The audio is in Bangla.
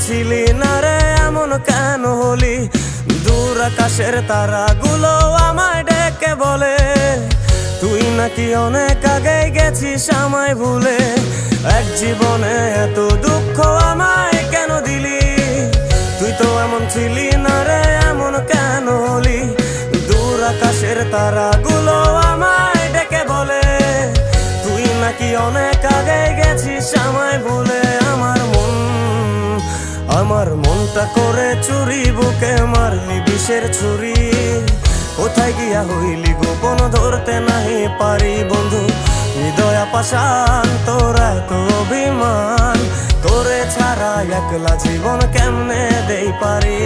ছিলি না রে এমন কেন হলি? দূর আকাশের তারাগুলো আমায় ডেকে বলে তুই নাকি অনেক আগে গেছিস আমায় ভুলে। এক জীবনে এত দুঃখ আমায় কেন দিলি? তুই তো এমন ছিলি না রে এমন কেন হলি? দূর আকাশের তারাগুলো আমায় ডেকে বলে তুই নাকি অনেক আগে গেছিস আমায় ভুলে। আমার মনটা করে চুরি, বুকে মারলি বিষের ছুরি। কোথায় গিয়া হইলি গোপন ধরতে নাহি পারি বন্ধু। হৃদয় পাষাণ তোর এত অভিমান, তোরে ছাড়া একলা জীবন কেমনে দেই পারি।